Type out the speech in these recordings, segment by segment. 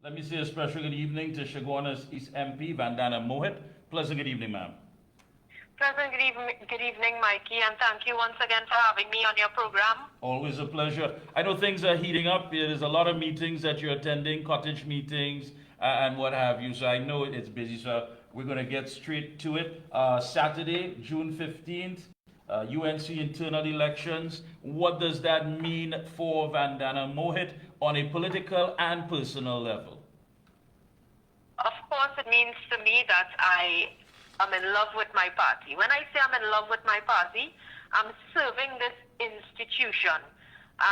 Let me say a special good evening to Chaguanas East MP, Vandana Mohit. Pleasant good evening, ma'am. Pleasant good evening, Mikey, and thank you once again for having me on your program. Always a pleasure. I know things are heating up. There's a lot of meetings that you're attending, cottage meetings, and what have you. So I know it's busy. So we're going to get straight to it. Saturday, June 15th, UNC internal elections. What does that mean for Vandana Mohit on a political and personal level? Of course, it means to me that I am in love with my party. When I say I'm in love with my party, I'm serving this institution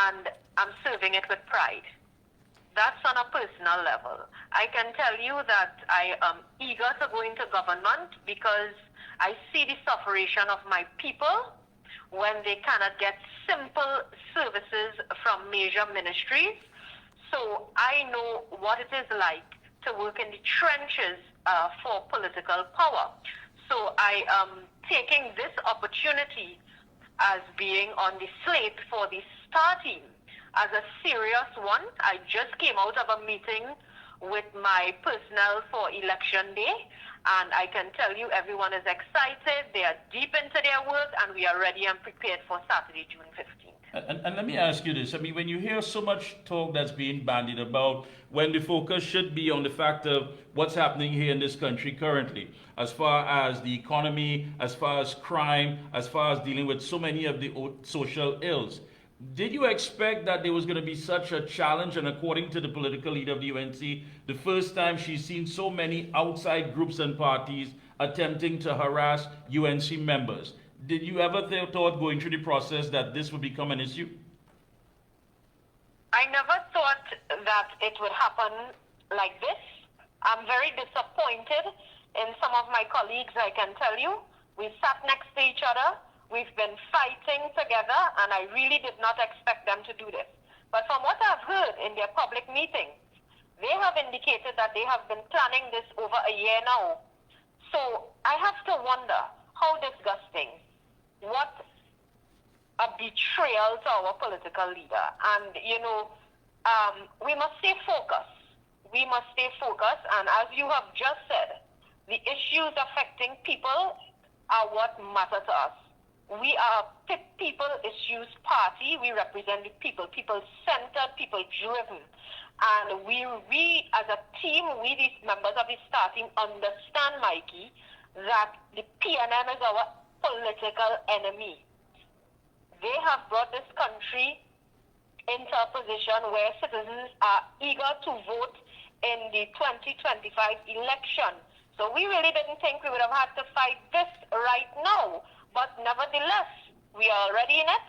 and I'm serving it with pride. That's on a personal level. I can tell you that I am eager to go into government because I see the sufferation of my people when they cannot get simple services from major ministries. So I know what it is like to work in the trenches for political power. So I am taking this opportunity as being on the slate for the star team as a serious one. I just came out of a meeting with my personnel for election day, and I can tell you everyone is excited. They are deep into their work, and we are ready and prepared for Saturday, June 15th. And let me ask you this. I mean, when you hear so much talk that's being bandied about, when the focus should be on the fact of what's happening here in this country currently, as far as the economy, as far as crime, as far as dealing with so many of the social ills, did you expect that there was going to be such a challenge? And according to the political leader of the UNC, the first time she's seen so many outside groups and parties attempting to harass UNC members. Did you ever thought going through the process that this would become an issue? I never thought that it would happen like this. I'm very disappointed in some of my colleagues, I can tell you. We sat next to each other. We've been fighting together, and I really did not expect them to do this. But from what I've heard in their public meetings, they have indicated that they have been planning this over a year now. So I have to wonder how disgusting. What a betrayal to our political leader. And, we must stay focused. We must stay focused. And as you have just said, the issues affecting people are what matter to us. We are a people issues party. We represent the people, people-centered, people-driven. And we as a team, we, these members of the star team, understand, Mikey, that the PNM is our political enemy. They have brought this country into a position where citizens are eager to vote in the 2025 election. So we really didn't think we would have had to fight this right now. But nevertheless, we are already in it.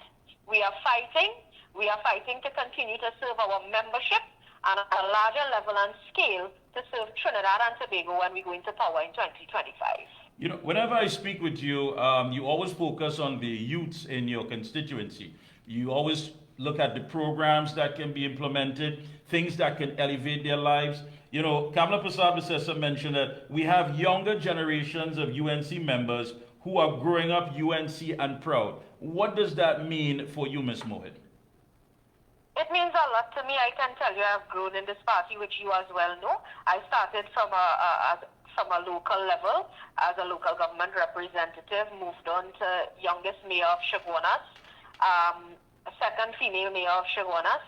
We are fighting. We are fighting to continue to serve our membership and at a larger level and scale to serve Trinidad and Tobago when we go into power in 2025. Whenever I speak with you, you always focus on the youths in your constituency. You always look at the programs that can be implemented, things that can elevate their lives. Kamala Prasad mentioned that we have younger generations of UNC members who are growing up UNC and proud. What does that mean for you, Ms. Mohit? It means a lot to me. I can tell you I've grown in this party, which you as well know. I started from a local level as a local government representative, moved on to youngest mayor of Chaguanas, second female mayor of Chaguanas,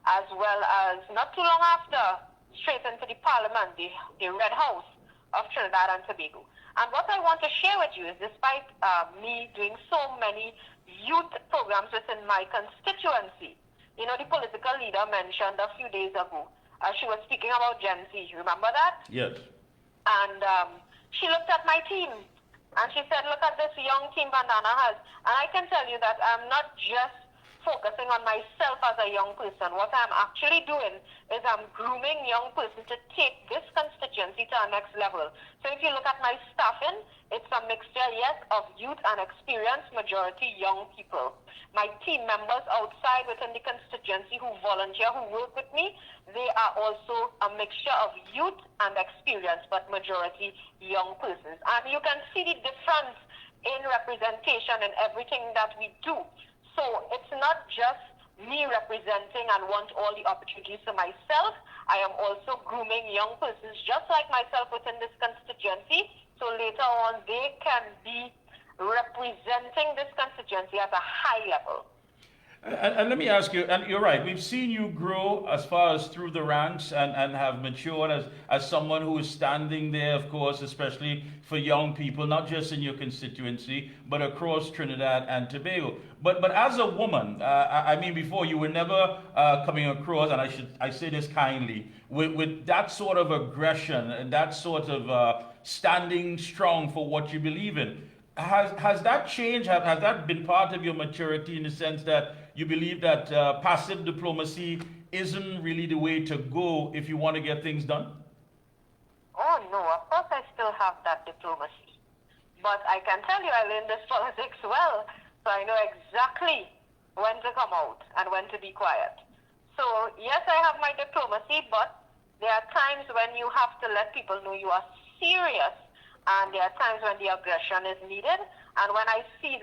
as well as not too long after, straight into the parliament, the Red House of Trinidad and Tobago. And what I want to share with you is despite me doing so many youth programs within my constituency, the political leader mentioned a few days ago, she was speaking about Gen Z. You remember that? Yes. And she looked at my team and she said, look at this young team Vandana has. And I can tell you that I'm not just focusing on myself as a young person. What I'm actually doing is I'm grooming young person to take this constituency to our next level. So if you look at my staffing, it's a mixture, yes, of youth and experienced, majority young people. My team members outside within the constituency who volunteer, who work with me, they are also a mixture of youth and experience, but majority young persons. And you can see the difference in representation in everything that we do. So it's not just me representing and want all the opportunities for myself. I am also grooming young persons just like myself within this constituency, so later on they can be representing this constituency at a high level. And let me ask you, and you're right, we've seen you grow as far as through the ranks and have matured as someone who is standing there, of course, especially for young people, not just in your constituency, but across Trinidad and Tobago. But as a woman, I mean, before you were never coming across, and I say this kindly, with that sort of aggression and that sort of standing strong for what you believe in. Has that changed? Has that been part of your maturity in the sense that you believe that passive diplomacy isn't really the way to go if you want to get things done? Oh no, of course I still have that diplomacy. But I can tell you I learned this politics well, so I know exactly when to come out and when to be quiet. So yes, I have my diplomacy, but there are times when you have to let people know you are serious. And there are times when the aggression is needed, and when I see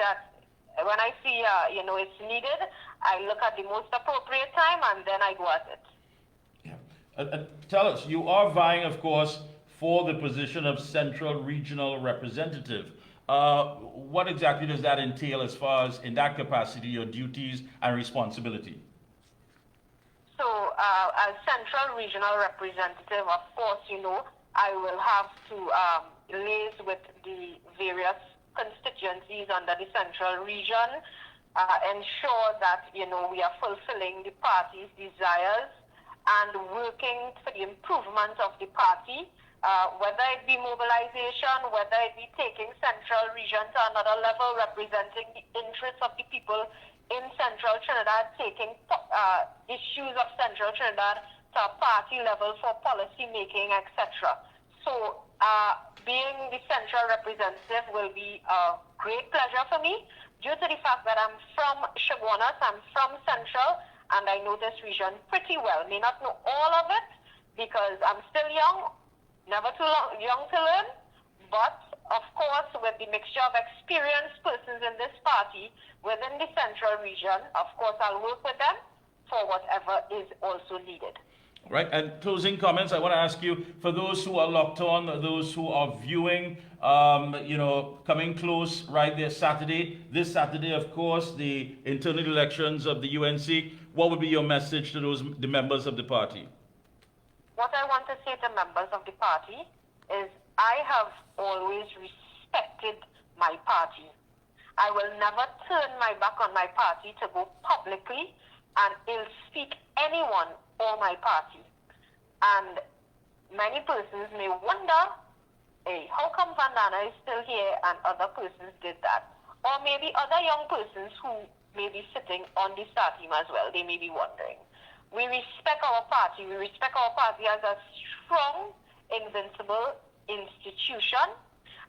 it's needed, I look at the most appropriate time, and then I go at it. Yeah. Tell us, you are vying, of course, for the position of Central Regional Representative. What exactly does that entail as far as, in that capacity, your duties and responsibility? So, as Central Regional Representative, of course, I will have to liaise with the various constituencies under the central region, ensure that we are fulfilling the party's desires and working for the improvement of the party, whether it be mobilization, whether it be taking central region to another level, representing the interests of the people in central Trinidad, taking issues of central Trinidad to a party level for policy making, etc. So being the central representative will be a great pleasure for me due to the fact that I'm from Chaguanas, I'm from Central, and I know this region pretty well. May not know all of it because I'm still young, never too young to learn, but of course with the mixture of experienced persons in this party within the central region, of course I'll work with them for whatever is also needed. Right, and closing comments, I want to ask you, for those who are locked on, those who are viewing, coming close right there this Saturday, of course, the internal elections of the UNC, what would be your message to the members of the party? What I want to say to members of the party is I have always respected my party. I will never turn my back on my party to go publicly and ill-speak anyone or my party. And many persons may wonder, hey, how come Vandana is still here and other persons did that? Or maybe other young persons who may be sitting on the star team as well, they may be wondering. We respect our party. We respect our party as a strong, invincible institution.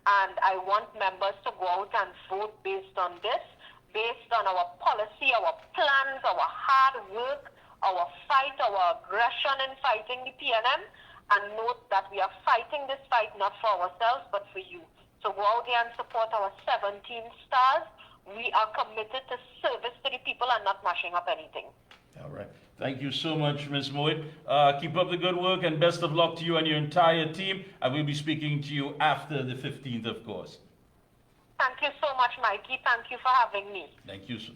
And I want members to go out and vote based on this, based on our policy, our plans, our hard work, our fight, our aggression in fighting the PNM, and note that we are fighting this fight not for ourselves but for you. So go out there and support our 17 stars. We are committed to service to the people and not mashing up anything. All right. Thank you so much, Ms. Mohit. Keep up the good work and best of luck to you and your entire team. I will be speaking to you after the 15th, of course. Thank you so much, Mikey. Thank you for having me. Thank you, sir.